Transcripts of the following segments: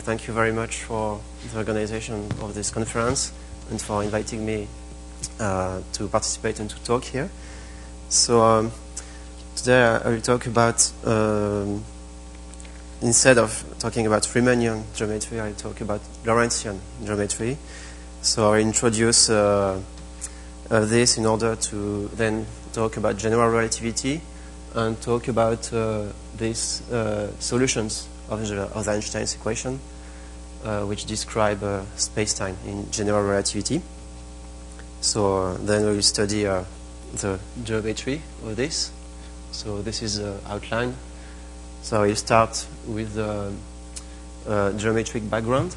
Thank you very much for the organization of this conference and for inviting me to participate and to talk here. So today I will talk about, instead of talking about Riemannian geometry, I will talk about Lorentzian geometry. So I introduce this in order to then talk about general relativity and talk about these solutions of the Einstein's equation, which describe space-time in general relativity. So then we will study the geometry of this. So this is the outline. So we'll start with the geometric background,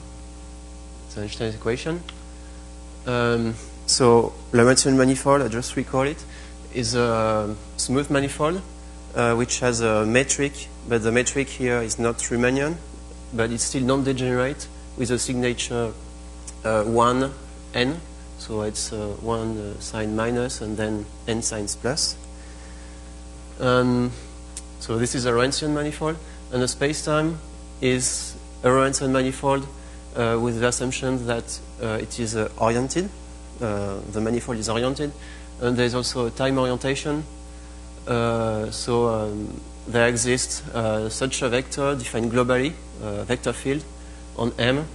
the Einstein's equation. So Lorentzian manifold, I just recall it, is a smooth manifold which has a metric, but the metric here is not Riemannian, but it's still non-degenerate with a signature 1, n. So it's 1 sign minus and then n signs plus. So this is a Lorentzian manifold, and the space-time is a Lorentzian manifold with the assumption that it is oriented. The manifold is oriented, and there is also a time orientation. There exists such a vector defined globally, a vector field on M,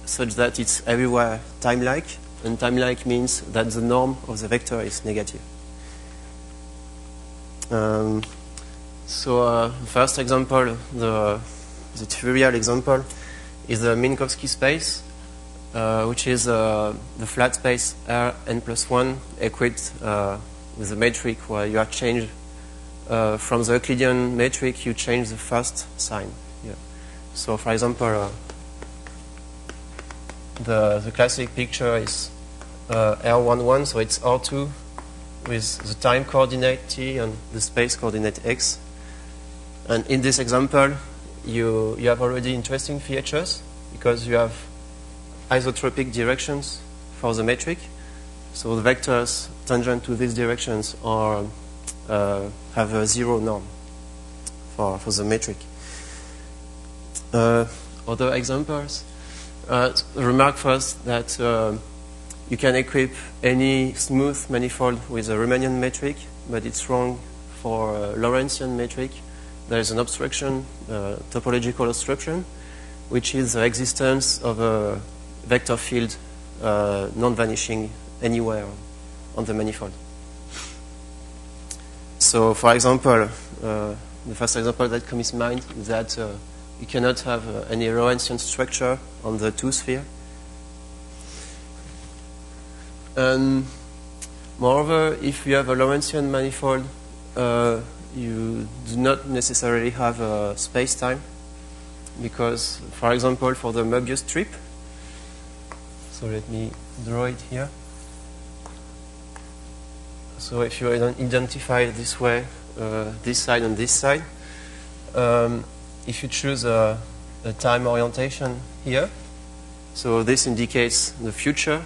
such that it's everywhere time-like, and time-like means that the norm of the vector is negative. First example, the trivial example, is the Minkowski space, which is the flat space Rn+1 equipped with a metric where you have changed from the Euclidean metric, you change the first sign here. So, for example, the classic picture is R11, so it's R2 with the time coordinate t and the space coordinate x. And in this example, you have already interesting features because you have isotropic directions for the metric. So the vectors tangent to these directions are have a zero norm for the metric. Other examples. Remark first that you can equip any smooth manifold with a Riemannian metric, but it's wrong for a Lorentzian metric. There is an obstruction, topological obstruction, which is the existence of a vector field non-vanishing anywhere on the manifold. So, for example, the first example that comes to mind is that you cannot have any Lorentzian structure on the 2-sphere. And moreover, if you have a Lorentzian manifold, you do not necessarily have a space-time, because, for example, for the Möbius strip, so let me draw it here. So if you identify this way, this side and this side, if you choose a time orientation here, so this indicates the future,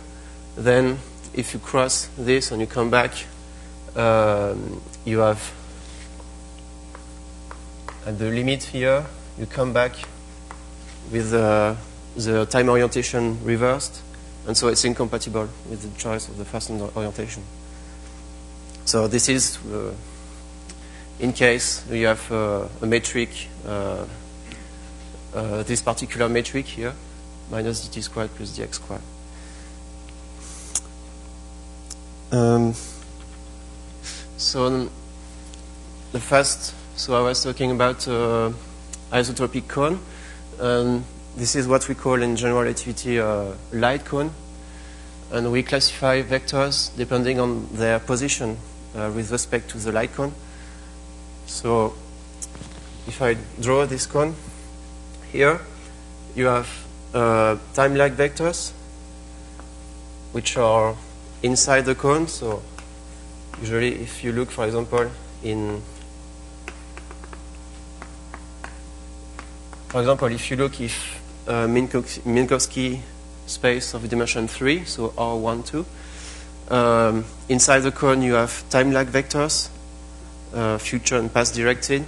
then if you cross this and you come back, you have at the limit here, you come back with the time orientation reversed, and so it's incompatible with the choice of the first orientation. So this is in case you have a metric, this particular metric here, minus dt squared plus dx squared. So I was talking about isotropic cone, and this is what we call in general relativity a light cone, and we classify vectors depending on their position with respect to the light cone. So if I draw this cone here, you have time-like vectors which are inside the cone. So usually if you look, for example, if Minkowski space of dimension 3, so R12, inside the cone you have time-like vectors, future and past directed.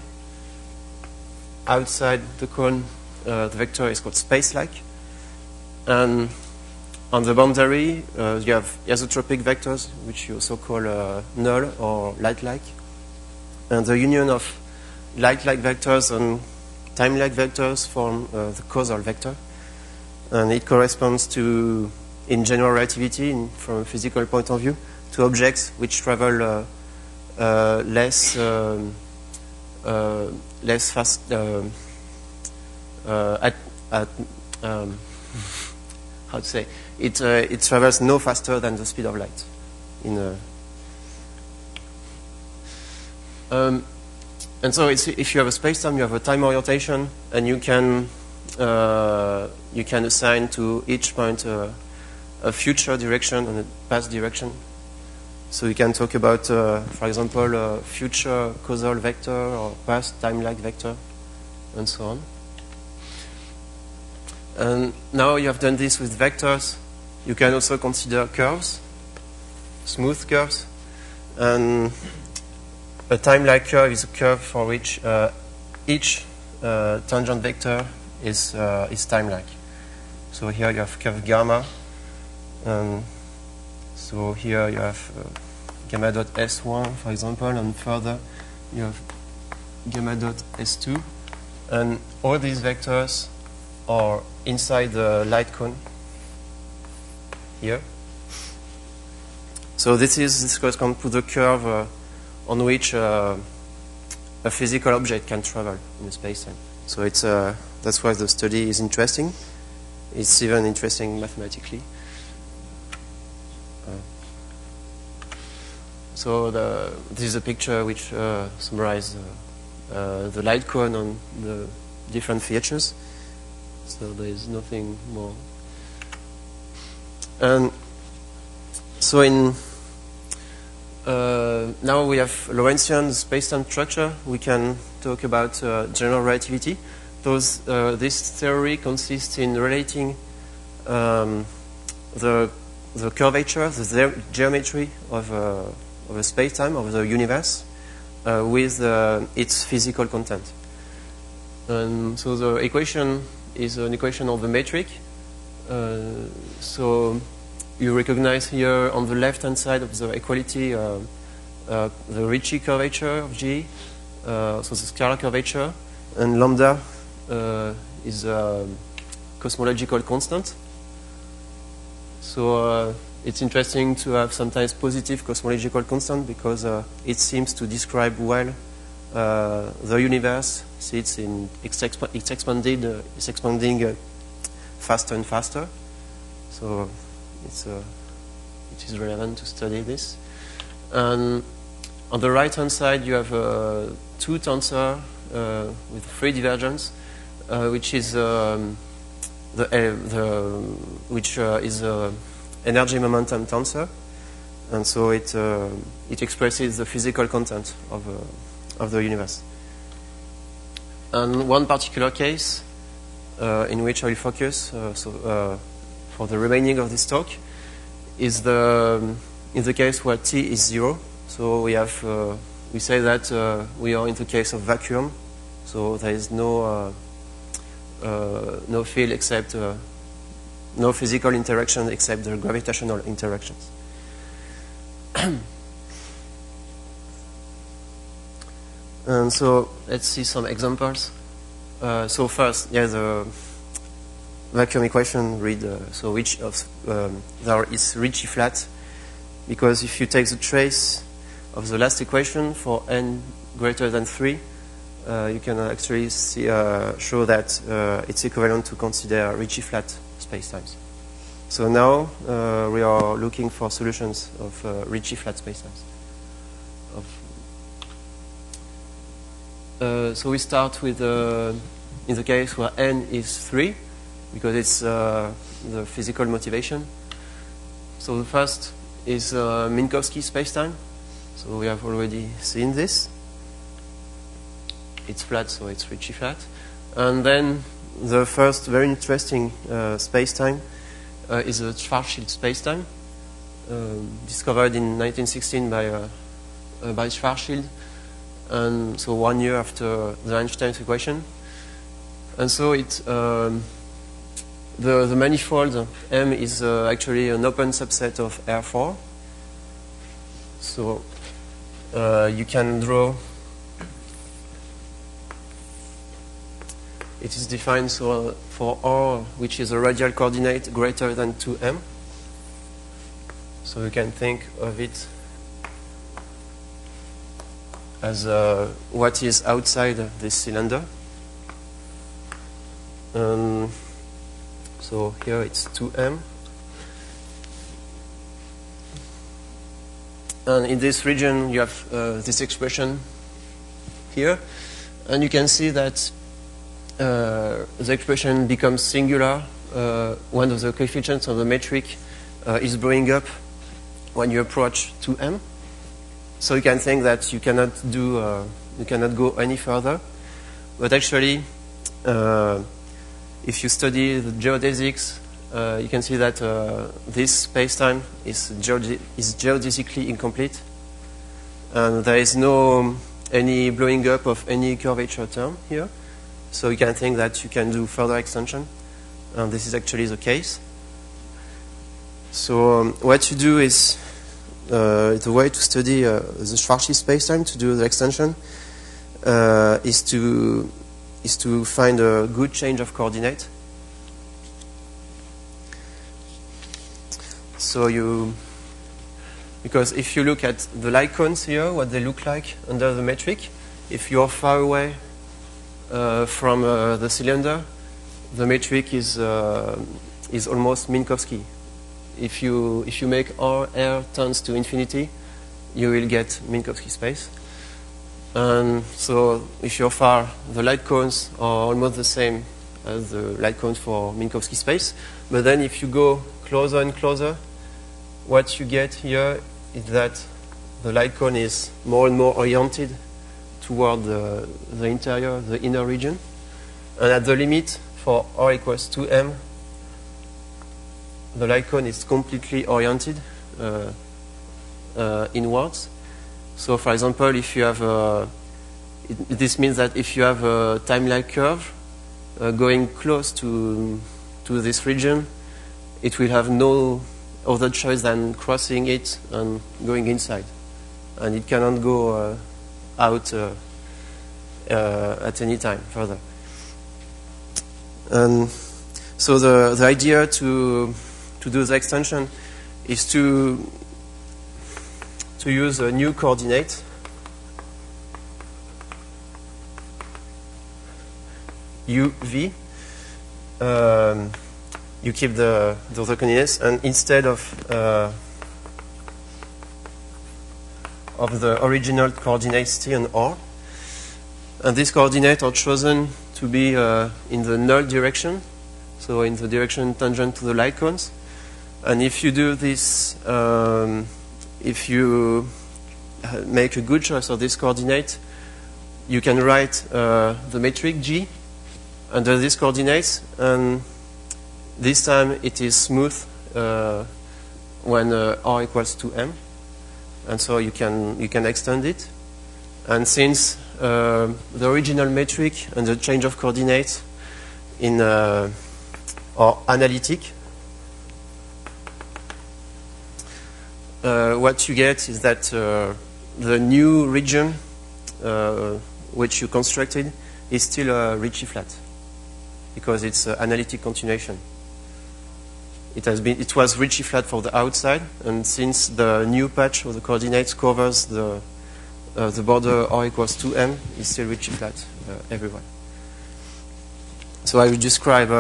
Outside the cone the vector is called space-like. And on the boundary, you have isotropic vectors, which you also call null or light-like. And the union of light-like vectors and time-like vectors form the causal vector. And it corresponds to, in general relativity, from a physical point of view, to objects which travel less fast how to say it travels no faster than the speed of light. And so if you have a space-time, you have a time orientation, and you can assign to each point a future direction and a past direction. So you can talk about, for example, a future causal vector or past time-like vector, and so on. And now you have done this with vectors. You can also consider curves, smooth curves. And a time-like curve is a curve for which each tangent vector is time-like. So here you have curve gamma. So here you have gamma dot S1, for example, and further you have gamma dot S2. And all these vectors are inside the light cone here. So this corresponds to the curve on which a physical object can travel in space-time. So that's why the study is interesting. It's even interesting mathematically. So this is a picture which summarizes the light cone on the different features. So there is nothing more. And so now we have Lorentzian space-time structure. We can talk about general relativity. This theory consists in relating the curvature, the geometry of a space-time, of the universe, with its physical content. And so the equation is an equation of the metric. So you recognize here on the left-hand side of the equality the Ricci curvature of G, so the scalar curvature, and lambda is a cosmological constant. So it's interesting to have sometimes positive cosmological constant because it seems to describe well the universe. See, it's expanding faster and faster. So it is relevant to study this. And on the right-hand side, you have two tensor with free divergence, which is energy momentum tensor, and so it expresses the physical content of the universe. And one particular case in which I will focus, for the remaining of this talk, is in the case where t is 0. So we say that we are in the case of vacuum. So there is no field except no physical interaction except the gravitational interactions. And so let's see some examples. So first, the vacuum equation read so which of there is Ricci flat, because if you take the trace of the last equation for n greater than 3, you can actually show that it's equivalent to consider Ricci flat spacetimes. So now we are looking for solutions of Ricci flat spacetimes. So we start with in the case where n is 3, because it's the physical motivation. So the first is Minkowski spacetime. So we have already seen this. It's flat, so it's Ricci flat. And then the first very interesting spacetime is a Schwarzschild spacetime, discovered in 1916 by Schwarzschild, and so 1 year after the Einstein's equation. And so the manifold M is actually an open subset of R4. So you can draw, it is defined so for R, which is a radial coordinate greater than 2M. So you can think of it as what is outside this cylinder. So here it's 2M. And in this region you have this expression here. And you can see that the expression becomes singular. One of the coefficients of the metric is blowing up when you approach 2M. So you can think that you cannot go any further. But actually, if you study the geodesics, you can see that this spacetime is geodesically incomplete, and there is no any blowing up of any curvature term here. So you can think that you can do further extension, and this is actually the case. So what you do is the way to study the Schwarzschild spacetime to do the extension is to find a good change of coordinate. So because if you look at the light cones here, what they look like under the metric, if you are far away from the cylinder, the metric is almost Minkowski. If you make R tends to infinity, you will get Minkowski space. And so if you're far, the light cones are almost the same as the light cones for Minkowski space. But then if you go closer and closer, what you get here is that the light cone is more and more oriented toward the interior, the inner region. And at the limit for R equals 2M, the light cone is completely oriented inwards. So for example, if you have this means that if you have a time-like curve going close to this region, it will have no other choice than crossing it and going inside. And it cannot go out at any time further. And so the idea to do the extension is to use a new coordinate uv. You keep the other coordinates, and instead of the original coordinates t and r, and these coordinates are chosen to be in the null direction, so in the direction tangent to the light cones. And if you do this, if you make a good choice of this coordinate, you can write the metric G under these coordinates, and this time it is smooth when R equals to M, and so you can extend it. And since the original metric and the change of coordinates in are analytic, what you get is that the new region which you constructed is still a Ricci flat, because it's analytic continuation. It was Ricci flat for the outside, and since the new patch of the coordinates covers the border R equals 2M, it's still Ricci flat everywhere. So I will describe.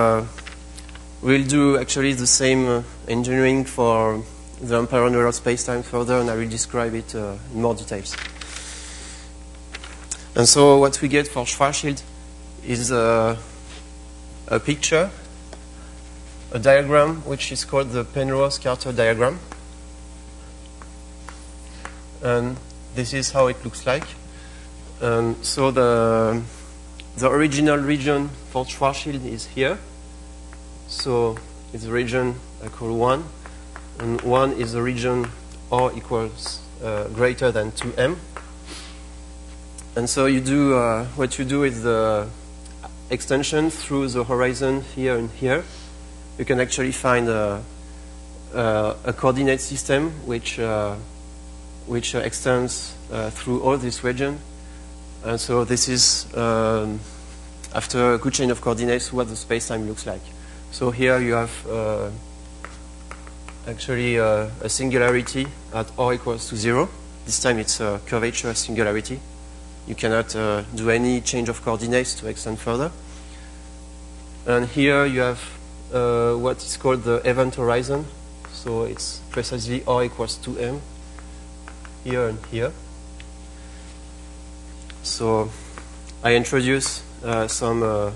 We'll do actually the same engineering for the Emparan-Reall spacetime further, and I will describe it in more details. And so what we get for Schwarzschild is a picture, a diagram, which is called the Penrose-Carter diagram. And this is how it looks like. So the original region for Schwarzschild is here. So it's the region I call 1. And 1 is the region R equals greater than 2M. And so you do what you do is extension through the horizon here and here, you can actually find a coordinate system which extends through all this region. And so this is, after a good chain of coordinates, what the space-time looks like. So here you have actually a singularity at r equals to 0. This time it's a curvature singularity. You cannot do any change of coordinates to extend further. And here you have what is called the event horizon. So it's precisely r equals to m, here and here. So I introduce some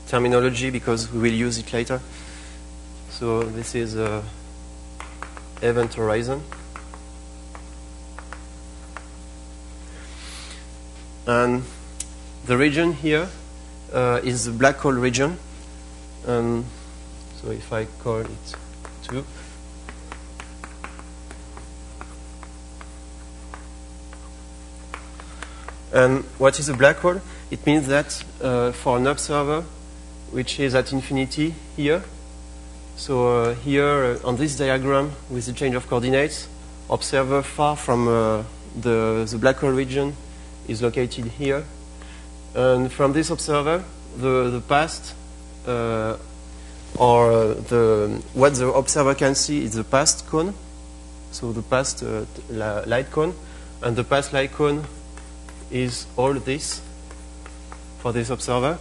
terminology because we will use it later. So this is event horizon. And the region here is the black hole region. So if I call it 2. And what is a black hole? It means that for an observer which is at infinity here, so here on this diagram with the change of coordinates, observer far from the black hole region is located here. And from this observer, the past, what the observer can see is the past cone, so the past light cone, and the past light cone is all this for this observer,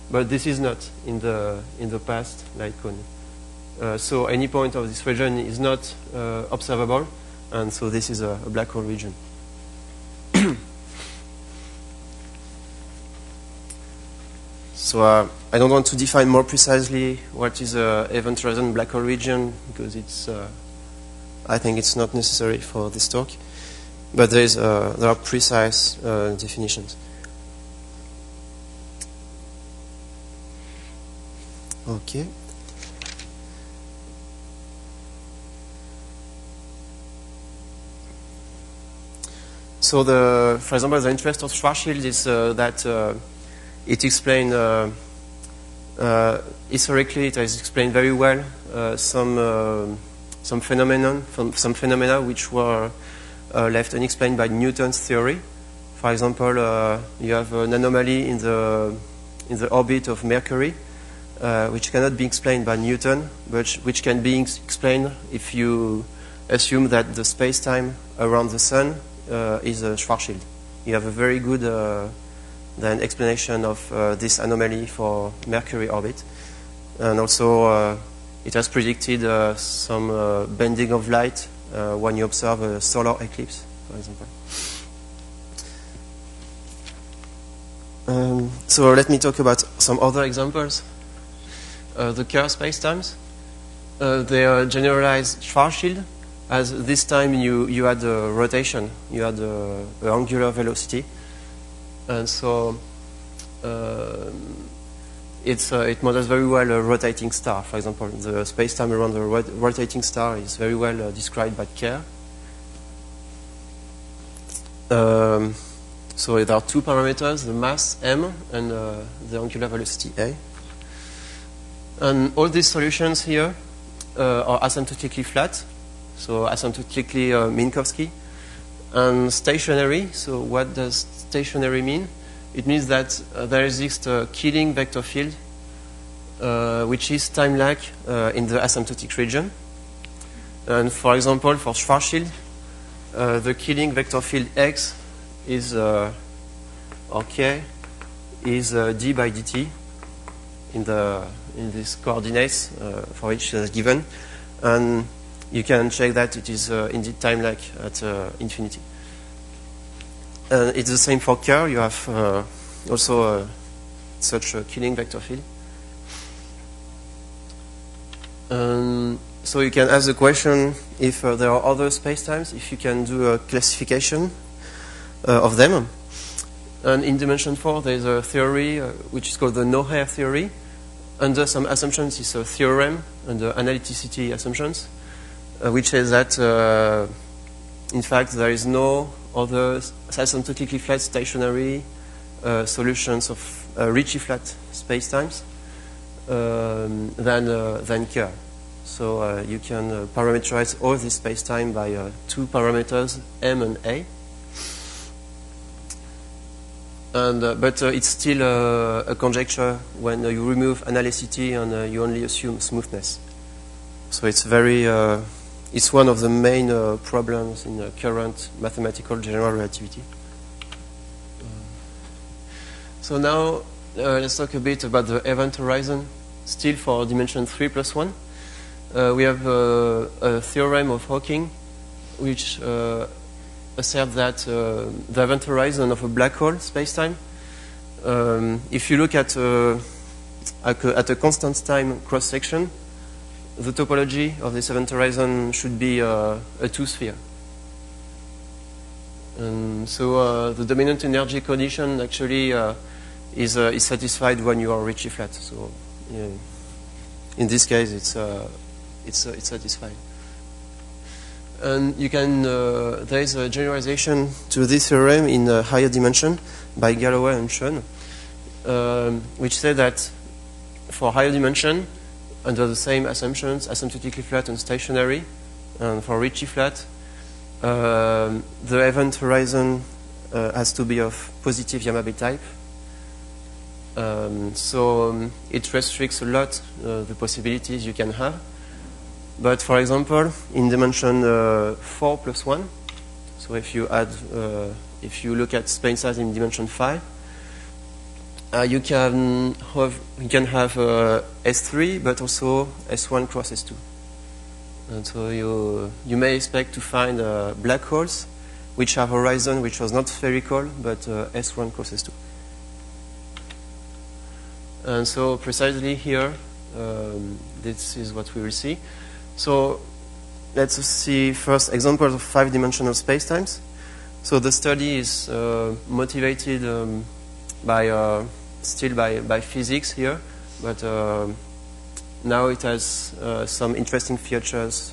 but this is not in the past light cone. So any point of this region is not observable, and so this is a black hole region. So I don't want to define more precisely what is an event horizon black hole region because I think it's not necessary for this talk. But there are precise definitions. Okay. So for example, the interest of Schwarzschild is that it explained historically. It has explained very well some phenomena which were left unexplained by Newton's theory. For example, you have an anomaly in the orbit of Mercury, which cannot be explained by Newton, but which can be explained if you assume that the space-time around the Sun is a Schwarzschild. You have a very good then explanation of this anomaly for Mercury orbit, and also it has predicted some bending of light when you observe a solar eclipse, for example. So let me talk about some other examples. The Kerr spacetimes. They are generalized Schwarzschild, as this time you had a rotation, you had an angular velocity, and so it models very well a rotating star. For example, the space-time around the rotating star is very well described by Kerr. So there are two parameters, the mass m and the angular velocity a. And all these solutions here are asymptotically flat, so asymptotically Minkowski. And stationary, so what does stationary mean? It means that there exists a Killing vector field which is time lag in the asymptotic region. And for example, for Schwarzschild, the Killing vector field x is or k is d by dt in these coordinates for which it is given, and you can check that it is indeed time lag at infinity. It's the same for Kerr. You have also such a Killing vector field. So you can ask the question if there are other spacetimes, if you can do a classification of them. And in dimension 4, there is a theory which is called the no-hair theory. Under some assumptions, it's a theorem under analyticity assumptions, which says that, in fact, there is no other asymptotically flat stationary solutions of Ricci flat spacetimes than Kerr. So you can parameterize all this spacetime by two parameters, M and A. And, but it's still a conjecture when you remove analyticity and you only assume smoothness. So it's very, it's one of the main problems in current mathematical general relativity. So now let's talk a bit about the event horizon, still for dimension 3+1. We have a theorem of Hawking which assert that the event horizon of a black hole spacetime, if you look at a constant time cross-section, the topology of this event horizon should be a two-sphere. And so the dominant energy condition actually is satisfied when you are Ricci flat. So yeah, in this case, it's satisfied. And you can there is a generalization to this theorem in a higher dimension by Galloway and Schoen, which say that for higher dimension, under the same assumptions, asymptotically flat and stationary, and for Ricci flat, the event horizon has to be of positive Yamabe type. So it restricts a lot the possibilities you can have. But for example, in dimension 4+1, so if you add, if you look at spacetimes in dimension 5, you can have S3, but also S1 cross S2. And so you may expect to find black holes which have horizon which was not spherical, but S1 cross S2. And so precisely here, this is what we will see. So let's see first examples of 5-dimensional spacetimes. So the study is motivated by still by physics here, but now it has some interesting features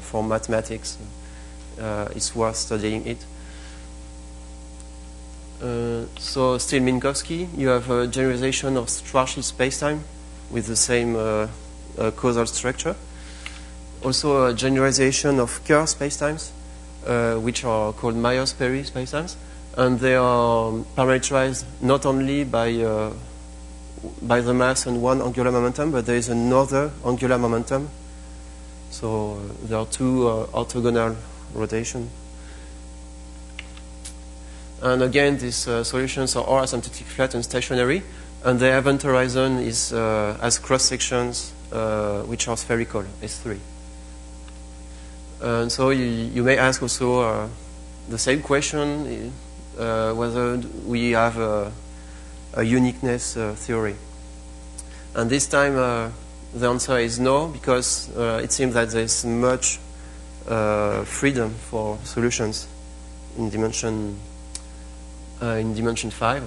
for mathematics. It's worth studying it. So still Minkowski, you have a generalization of Schwarzschild spacetime with the same causal structure. Also a generalization of Kerr spacetimes, which are called Myers-Perry spacetimes, and they are parameterized not only by the mass and one angular momentum, but there is another angular momentum. So there are two orthogonal rotations. And again, these solutions are all asymptotically flat and stationary, and the event horizon is has cross sections which are spherical, S3. And so you may ask also the same question, whether we have a uniqueness theory. And this time the answer is no, because it seems that there is much freedom for solutions in dimension 5.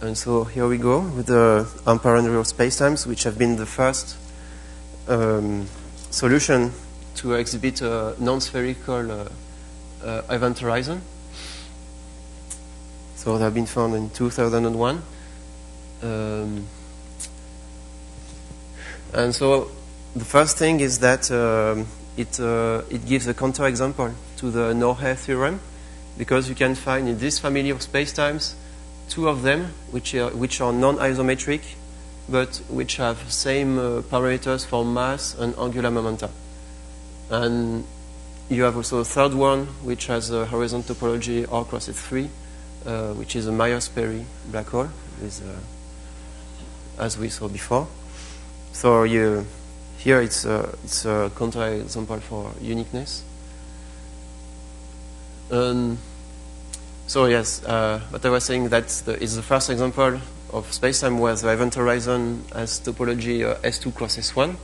And so here we go with the Emparan-Reall spacetimes, which have been the first solution to exhibit a non-spherical event horizon. So they have been found in 2001. And so the first thing is that it gives a counterexample to the Norhe theorem, because you can find in this family of spacetimes two of them which are non-isometric, but which have same parameters for mass and angular momenta. And you have also a third one which has a horizon topology R cross S3, which is a Myers-Perry black hole, with, as we saw before. So here it's a counterexample for uniqueness. So yes, what I was saying, that is the first example of spacetime where the event horizon has topology S2 cross S1.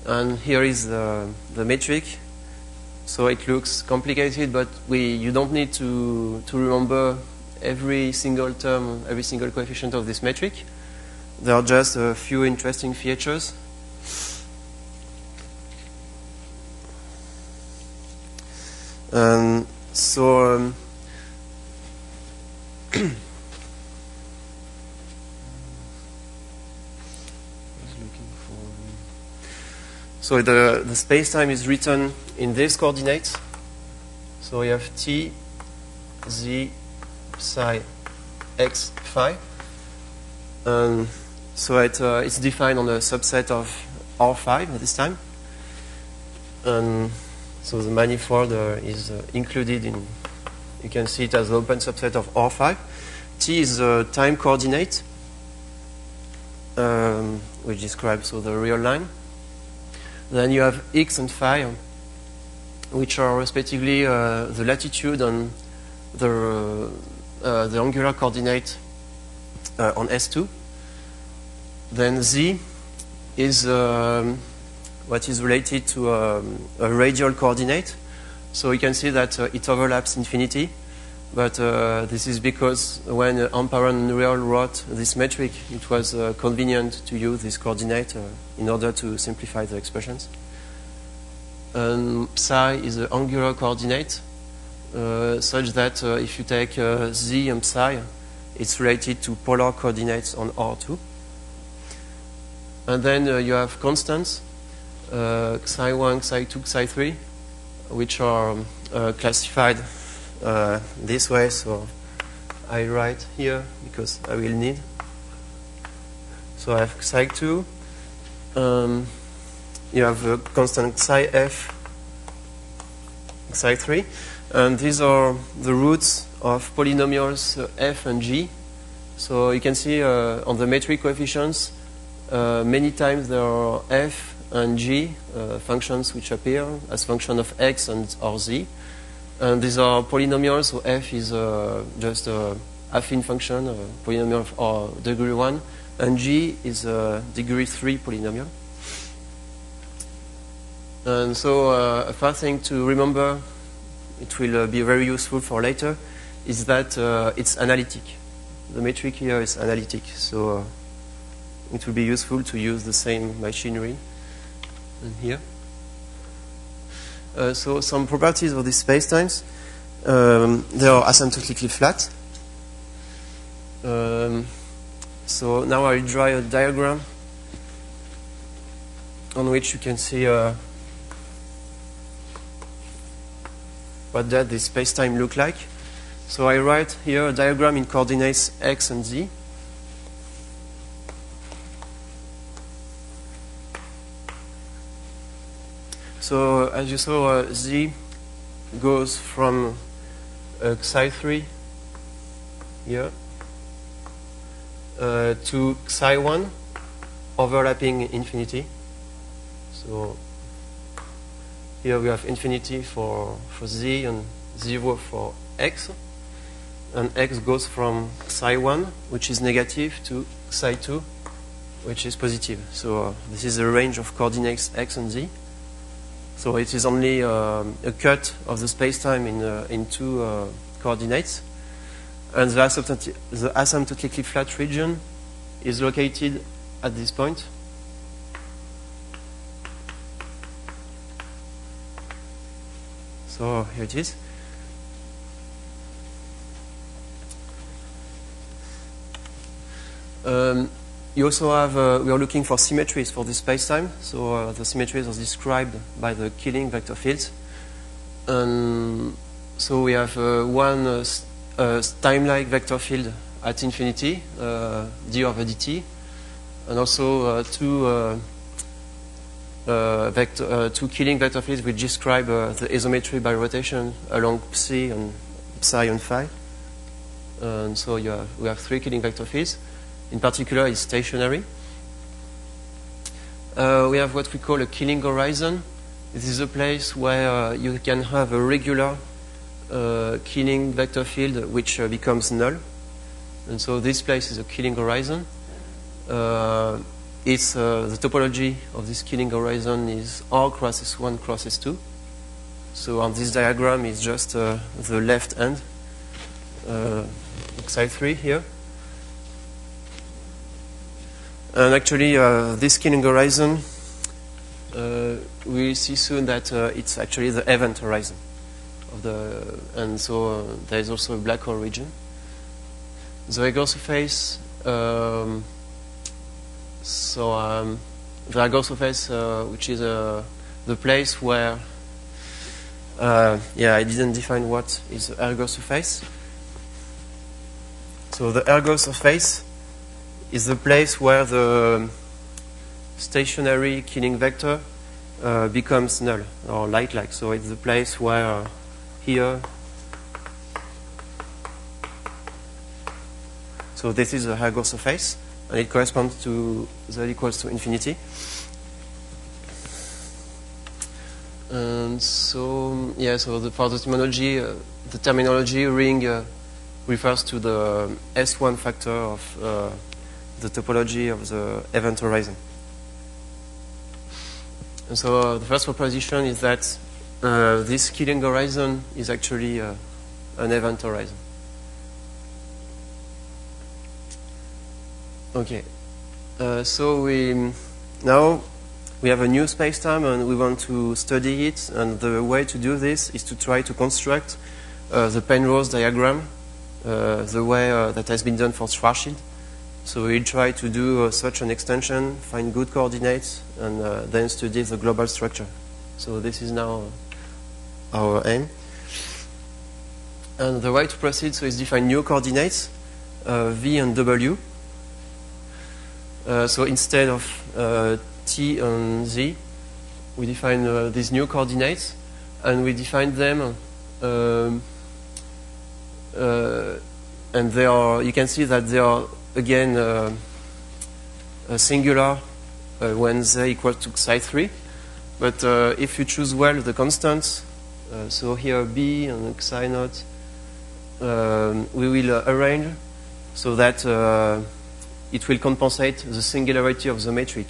And here is the metric. So it looks complicated, but you don't need to remember every single term, every single coefficient of this metric. There are just a few interesting features. looking for. So the space-time is written in these coordinates. So we have t, z, psi, x, phi. So it's defined on a subset of R5 at this time. And so the manifold is included in, you can see it as an open subset of R5. T is the time coordinate, which describes the real line. Then you have x and phi, which are respectively the latitude and the angular coordinate on S2. Then z is what is related to a radial coordinate. So you can see that it overlaps infinity. But this is because when Emparan-Reall wrote this metric, it was convenient to use this coordinate in order to simplify the expressions. And psi is the angular coordinate, such that if you take z and psi, it's related to polar coordinates on R2. And then you have constants, psi1, psi2, psi3, which are classified this way, so I write here because I will need. So I have psi2, you have a constant psi f, psi3, and these are the roots of polynomials f and g. So you can see on the metric coefficients, many times there are f and g functions which appear as function of x and or z. And these are polynomials, so f is just a affine function, a polynomial of degree 1, and g is a degree 3 polynomial. And so a first thing to remember, it will be very useful for later, is that it's analytic. The metric here is analytic, so it will be useful to use the same machinery in here. So some properties of these spacetimes, they are asymptotically flat. So now I draw a diagram on which you can see what does this spacetime look like. So I write here a diagram in coordinates x and z. So as you saw, z goes from psi3 here to psi1, overlapping infinity. So here we have infinity for z and 0 for x. And x goes from psi1, which is negative, to psi2, which is positive. So this is the range of coordinates x and z. So it is only a cut of the spacetime in two coordinates. And the asymptotically flat region is located at this point. So here it is. You also have, we are looking for symmetries for this spacetime. So the symmetries are described by the Killing vector fields. So we have one time-like vector field at infinity, d over dt, and also two Killing vector fields which describe the isometry by rotation along psi and phi. And so we have three Killing vector fields. In particular, it's stationary. We have what we call a Killing horizon. This is a place where you can have a regular Killing vector field which becomes null. And so this place is a Killing horizon. It's the topology of this Killing horizon is R cross S1 cross S2. So on this diagram is just the left end, side 3 here. And actually, this Killing horizon, we'll see soon that it's actually the event horizon of and so there is also a black hole region. The Hager surface, So the ergo surface, which is the place where, yeah, I didn't define what is the ergo surface. So the ergo surface is the place where the stationary killing vector becomes null or light-like. So it's the place where here. So this is the ergo surface, and it corresponds to z equals to infinity. And so, yeah, so for the terminology ring refers to the S1 factor of the topology of the event horizon. And so the first proposition is that this killing horizon is actually an event horizon. Okay, so now we have a new space-time and we want to study it, and the way to do this is to try to construct the Penrose diagram the way that has been done for Schwarzschild. So we'll try to do such an extension, find good coordinates, and then study the global structure. So this is now our aim. And the way to proceed so is define new coordinates, V and W. So instead of T and Z, we define these new coordinates, and we define them, and they are. You can see that they are again singular when z equals to psi3. But if you choose well the constants, so here B and psi naught, we will arrange so that it will compensate the singularity of the metric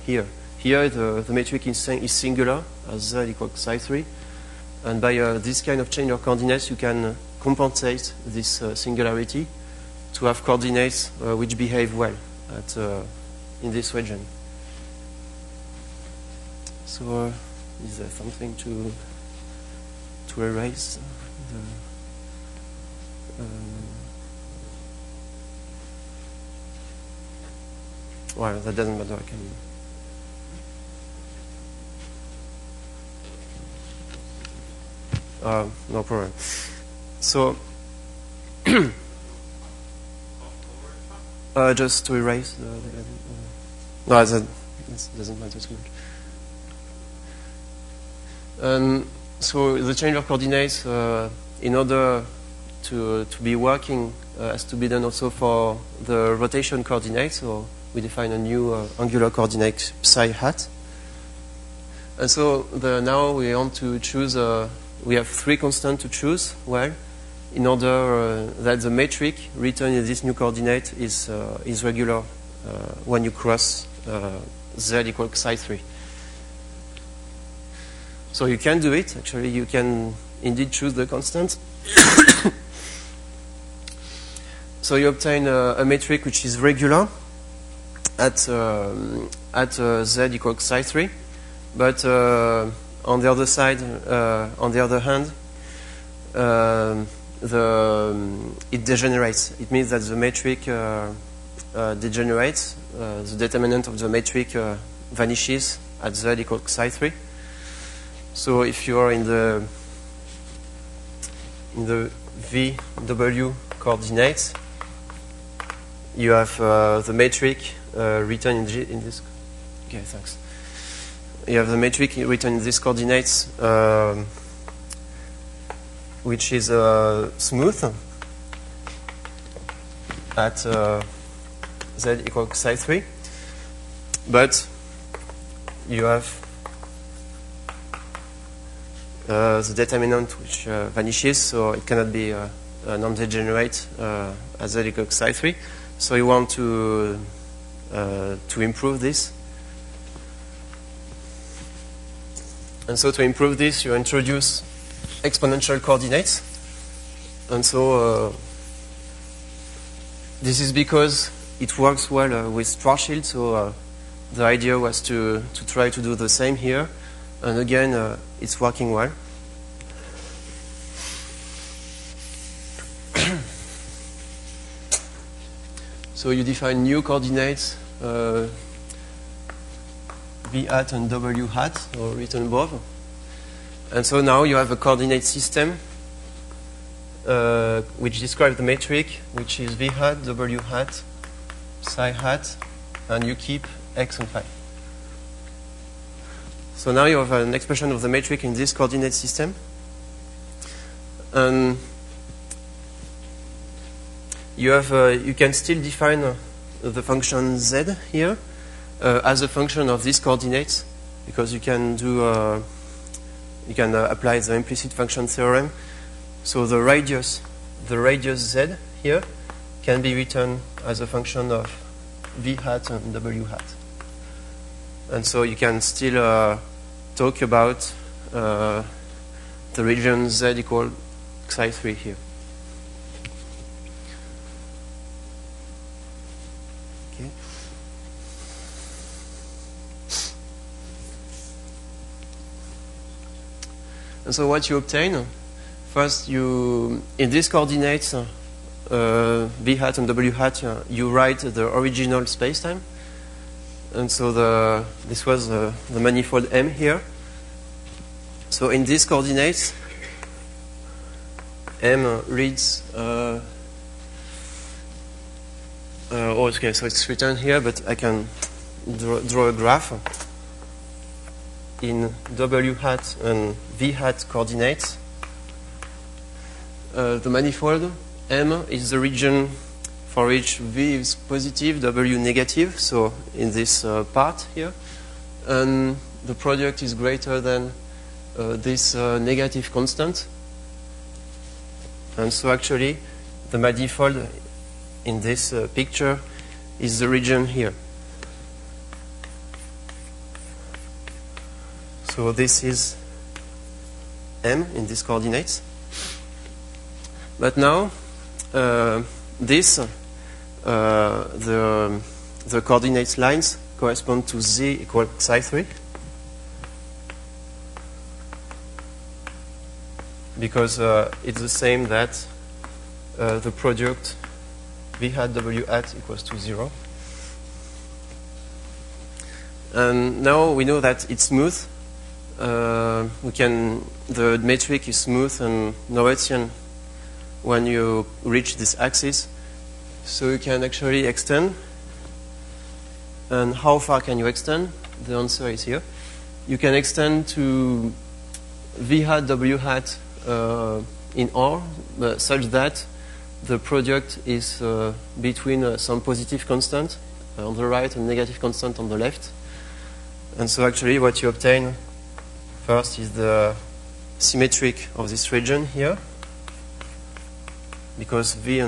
here. Here the metric is singular as z equals psi3, and by this kind of change of coordinates you can compensate this singularity to have coordinates which behave well at, in this region. So is there something to erase? Well, that doesn't matter. I can. No problem. So, just to erase the no, that doesn't matter too much. So the change of coordinates, in order to be working, has to be done also for the rotation coordinates. So we define a new angular coordinate psi hat. And so now we want to choose. We have three constants to choose. Well, in order that the metric written in this new coordinate is regular when you cross z equals psi3. So you can do it. Actually, you can indeed choose the constant. So you obtain a metric which is regular at z equals psi3, but on the other side, on the other hand, it degenerates. It means that the metric degenerates. The determinant of the metric vanishes at z equals psi3. So if you are in the VW coordinates, you have the metric written in this. Okay, thanks. You have the metric written in these coordinates, which is smooth at z equals psi3, but you have the determinant which vanishes, so it cannot be non-degenerate at z equals psi3. So you want to improve this. And so to improve this, you introduce exponential coordinates. And so this is because it works well with Schwarzschild. So the idea was to try to do the same here. And again, it's working well. So you define new coordinates v hat and w hat, or written above. And so now you have a coordinate system which describes the metric, which is v hat, w hat, psi hat, and you keep x and phi. So now you have an expression of the metric in this coordinate system. And you can still define the function z here as a function of these coordinates, because you can apply the implicit function theorem. So the radius z here can be written as a function of v hat and w hat. And so you can still talk about the region z equal xi3 here. Okay. And so what you obtain, first in these coordinates, v hat and w hat, you write the original spacetime. And so this was the manifold M here. So in these coordinates, M reads, okay, so it's written here, but I can draw a graph. In W hat and V hat coordinates, the manifold M is the region for which V is positive, W negative, so in this part here. And the product is greater than this negative constant. And so actually, the manifold in this picture is the region here. So this is M in these coordinates. But now, the coordinate lines correspond to z equal xi3, because it's the same that the product v hat w hat equals to 0. And now we know that it's smooth. The metric is smooth and Norwegian when you reach this axis. So you can actually extend. And how far can you extend? The answer is here. You can extend to v hat w hat in R, such that the product is between some positive constant on the right and negative constant on the left. And so actually what you obtain first is the symmetric of this region here, because v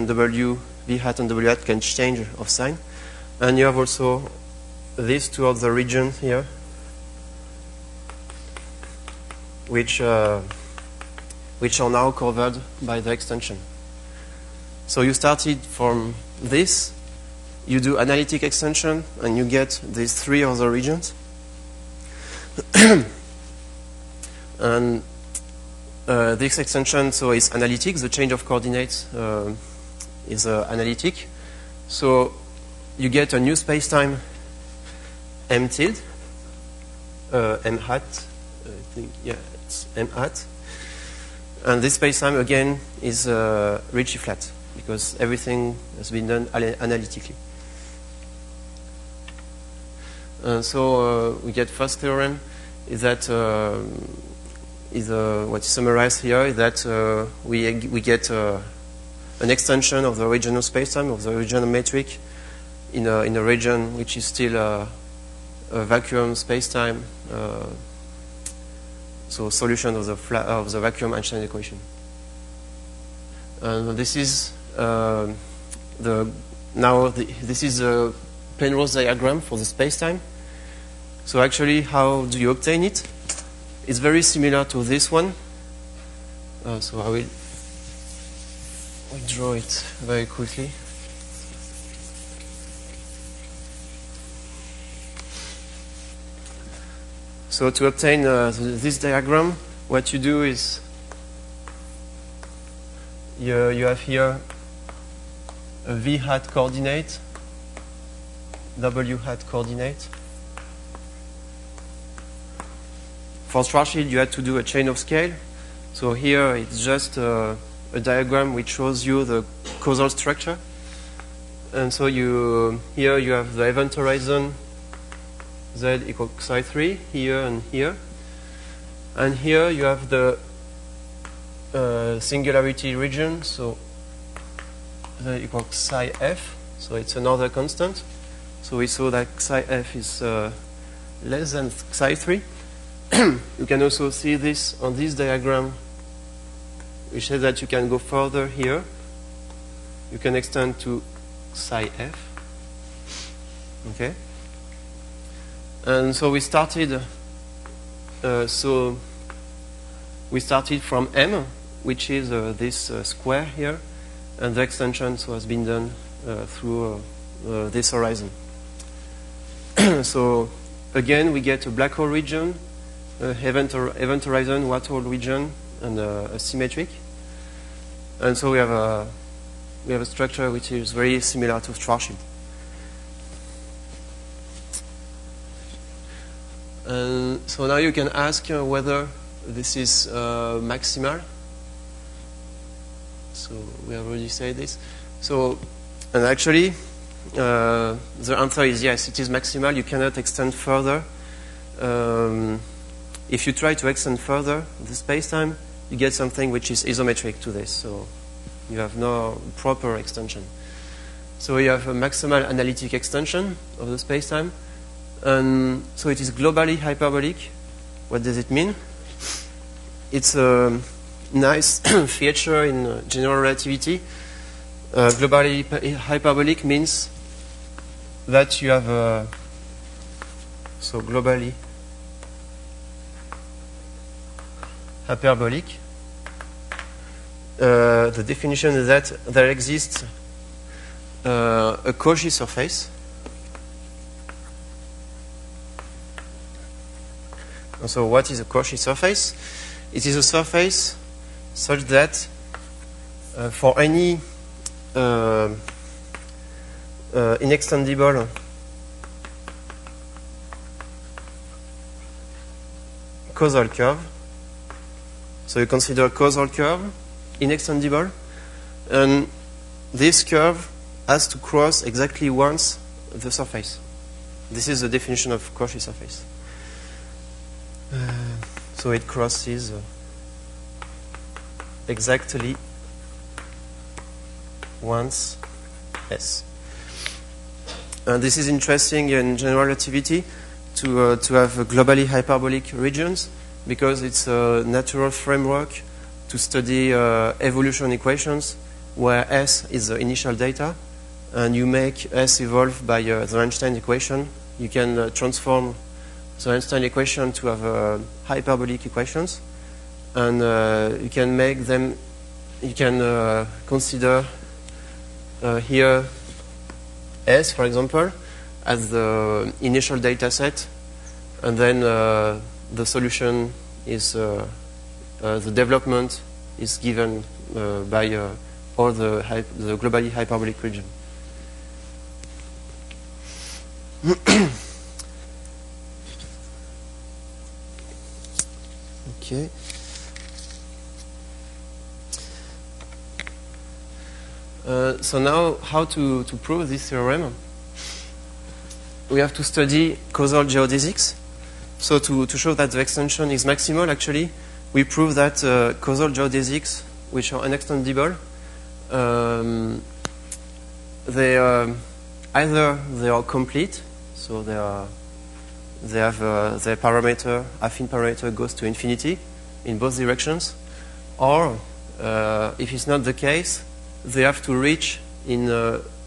hat and w hat can change of sign. And you have also these two other regions here, which are now covered by the extension. So you started from this, you do analytic extension, and you get these three other regions. And this extension is analytic. The change of coordinates is analytic. So you get a new spacetime M tilde, M hat, I think, yeah, it's M hat. And this spacetime again is Ricci flat, because everything has been done analytically. So we get first theorem is that what is summarized here is that we get an extension of the original spacetime, of the original metric, in a region which is still a vacuum spacetime. So solution of the vacuum Einstein equation. And this is this is a Penrose diagram for the spacetime. So actually, how do you obtain it? It's very similar to this one. So I will draw it very quickly. So to obtain this diagram, what you do is you have here a v hat coordinate, w hat coordinate, for Schwarzschild, you had to do a chain of scale. So here it's just a diagram which shows you the causal structure. And so here you have the event horizon z equals psi 3 here and here. And here you have the singularity region, so z equals psi f. So it's another constant. So we saw that psi f is less than psi 3. You can also see this on this diagram, which says that you can go further here. You can extend to psi f. Okay. And so we started. We started from M, which is this square here, and the extension has been done through this horizon. So again, we get a black hole region, event horizon, white hole region, and a symmetric. And so we have a structure which is very similar to Schwarzschild. And so now you can ask whether this is maximal. So we have already said this. So, and actually, the answer is yes, it is maximal. You cannot extend further. If you try to extend further the space-time, you get something which is isometric to this. So you have no proper extension. So you have a maximal analytic extension of the space-time. And so it is globally hyperbolic. What does it mean? It's a nice feature in general relativity. Globally hyperbolic means that you have so globally hyperbolic. The definition is that there exists a Cauchy surface. And so what is a Cauchy surface? It is a surface such that for any inextendable causal curve, so you consider causal curve inextendable, and this curve has to cross exactly once the surface. This is the definition of Cauchy surface. So it crosses exactly once S. And this is interesting in general relativity to have globally hyperbolic regions, because it's a natural framework to study evolution equations where S is the initial data, and you make S evolve by the Einstein equation. You can transform the Einstein equation to have hyperbolic equations, and you can make them, you can consider here S, for example, as the initial data set, and then the solution is, the development is given by all the globally hyperbolic region. Okay. So now, how to prove this theorem? We have to study causal geodesics. So to show that the extension is maximal, actually, we prove that causal geodesics, which are unextendable, either they are complete, so they have their parameter, affine parameter goes to infinity in both directions, or if it's not the case, they have to reach in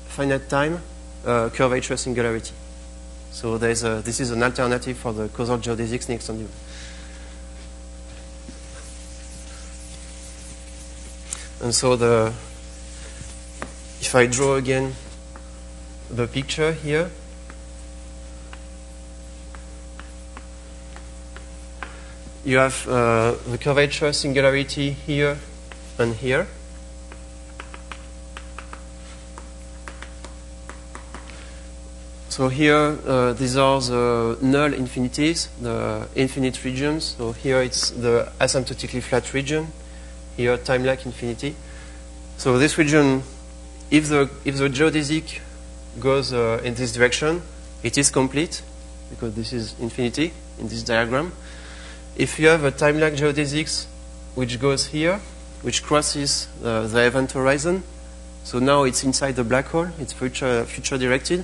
finite time curvature singularity. So this is an alternative for the causal geodesics inextendable. And so if I draw again the picture here, you have the curvature singularity here and here. So So here, these are the null infinities, the infinite regions. So here it's the asymptotically flat region. Here, time-like infinity. So this region, if the geodesic goes in this direction, it is complete, because this is infinity in this diagram. If you have a time-like geodesics which goes here, which crosses the event horizon, so now it's inside the black hole, it's future directed.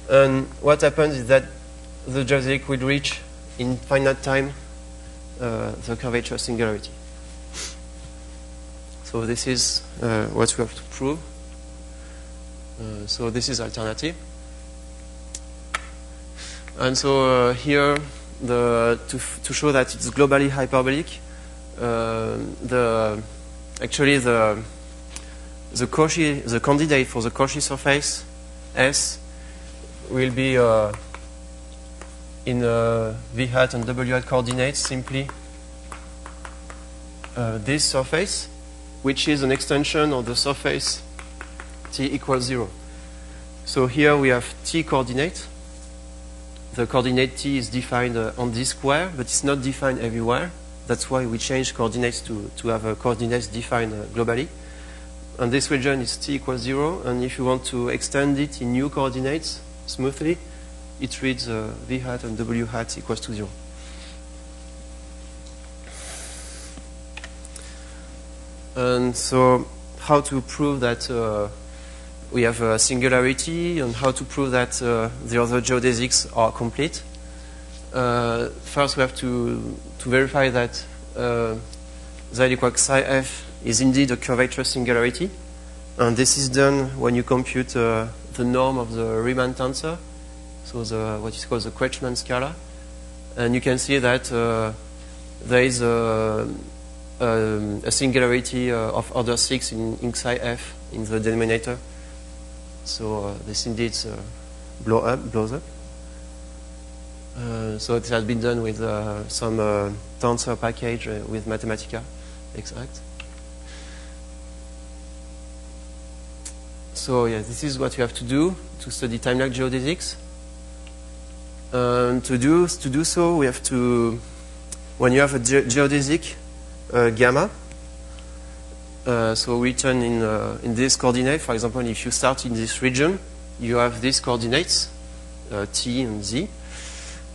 And what happens is that the geodesic will reach in finite time the curvature singularity. So this is what we have to prove. So this is alternative. And so here, to show that it's globally hyperbolic, actually the candidate for the Cauchy surface S will be in v hat and w hat coordinates simply this surface, which is an extension of the surface t equals 0. So here we have t coordinate. The coordinate t is defined on this square, but it's not defined everywhere. That's why we change coordinates to have coordinates defined globally. And this region is t equals 0, and if you want to extend it in new coordinates smoothly, it reads v hat and w hat equals to 0. And so how to prove that we have a singularity, and how to prove that the other geodesics are complete. First we have to verify that z equals psi f is indeed a curvature singularity. And this is done when you compute the norm of the Riemann tensor, so what is called the Kretschmann scala. And you can see that there is a singularity of order 6 in psi f in the denominator. So this indeed blows up. So it has been done with some tensor package with Matemática exact. So yeah, this is what you have to do to study time-like geodesics. To do so, we have to, when you have a geodesic gamma, so written in this coordinate, for example, if you start in this region, you have these coordinates, t and z,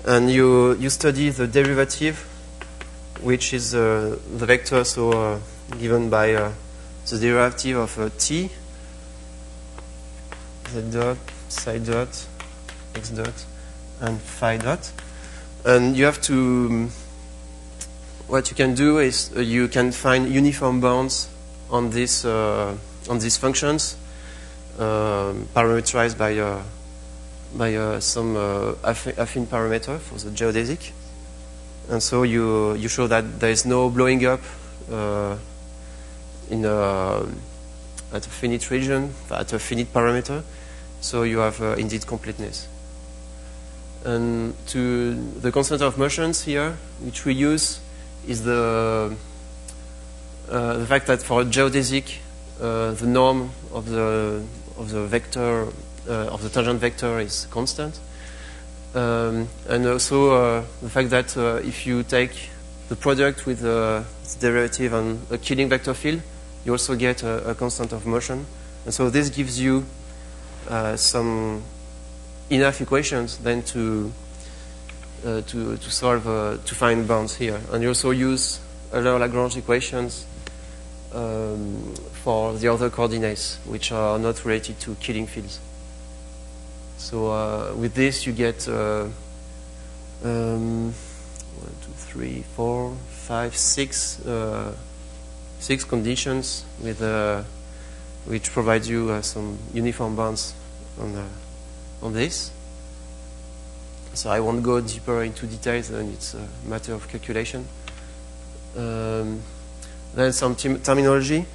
and you study the derivative, which is the vector, so given by the derivative of t, z dot, psi dot, x dot, and phi dot. And you have to, what you can do is you can find uniform bounds on these functions, parameterized by some affine parameter for the geodesic. And so you show that there is no blowing up at a finite region, at a finite parameter. So you have indeed completeness. And to the constant of motions here, which we use, is the fact that for a geodesic, the norm of the vector of the tangent vector is constant, and also the fact that if you take the product with the derivative on a Killing vector field, you also get a constant of motion, and so this gives you some enough equations then to solve to find bounds here, and you also use Euler-Lagrange equations for the other coordinates, which are not related to Killing fields. So with this, you get 1, 2, 3, 4, 5, 6 conditions with which provides you some uniform bounds on this. So I won't go deeper into details, and it's a matter of calculation. Then some terminology.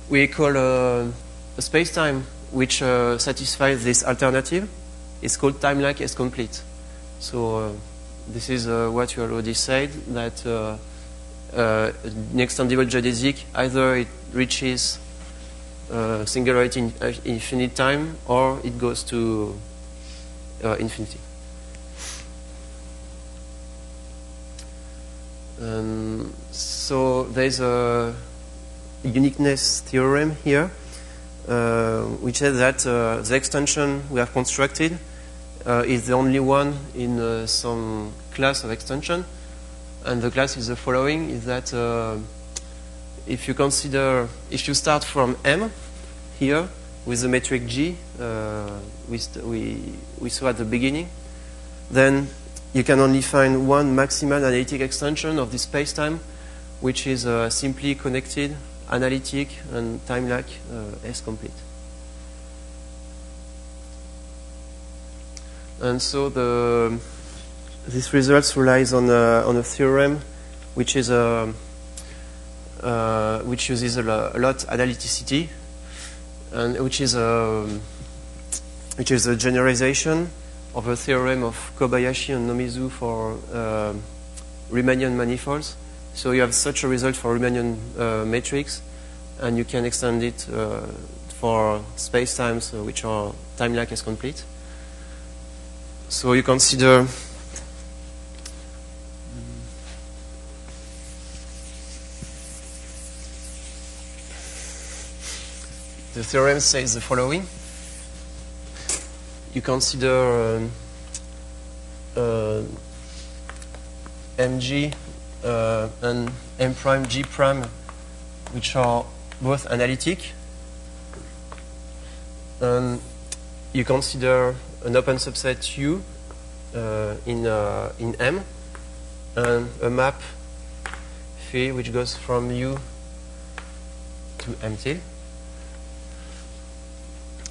We call a space-time which satisfies this alternative. It's called time-like S complete. So this is what you already said, that an extendable geodesic, either it reaches singularity in infinite time, or it goes to infinity. So there's a uniqueness theorem here, which says that the extension we have constructed is the only one in some class of extension, and the class is the following: is that if you start from M here with the metric G we saw at the beginning, then you can only find one maximal analytic extension of this spacetime, which is simply connected, analytic, and time lag S complete. And so this result relies on a theorem which is which uses a lot analyticity, and which is a generalization of a theorem of Kobayashi and Nomizu for Riemannian manifolds. So you have such a result for Riemannian matrix, and you can extend it for spacetimes which are time lag as complete. So you consider the theorem says the following. You consider mg and m prime g prime, which are both analytic, and you consider an open subset U in M, and a map phi which goes from U to M tilde.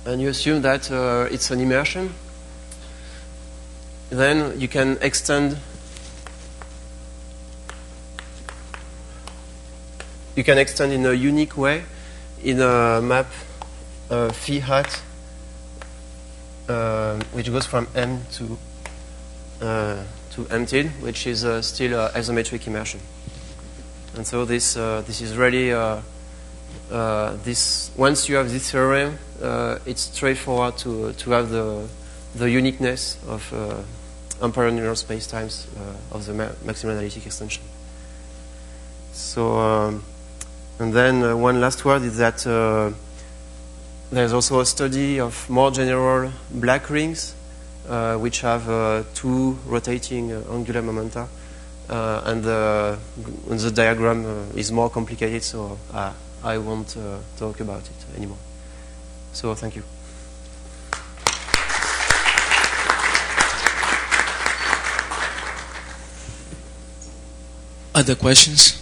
And you assume that it's an immersion. Then you can extend. You can extend in a unique way in a map phi hat, which goes from M to M tilde, which is still isometric immersion. And so this is really this. Once you have this theorem, it's straightforward to have the uniqueness of Emparan-Reall spacetimes of the maximal analytic extension. So, and then one last word is that there's also a study of more general black rings, which have two rotating angular momenta, and the diagram is more complicated, so I won't talk about it anymore. So thank you. Other questions?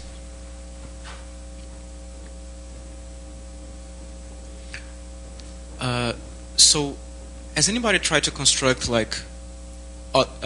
So, has anybody tried to construct like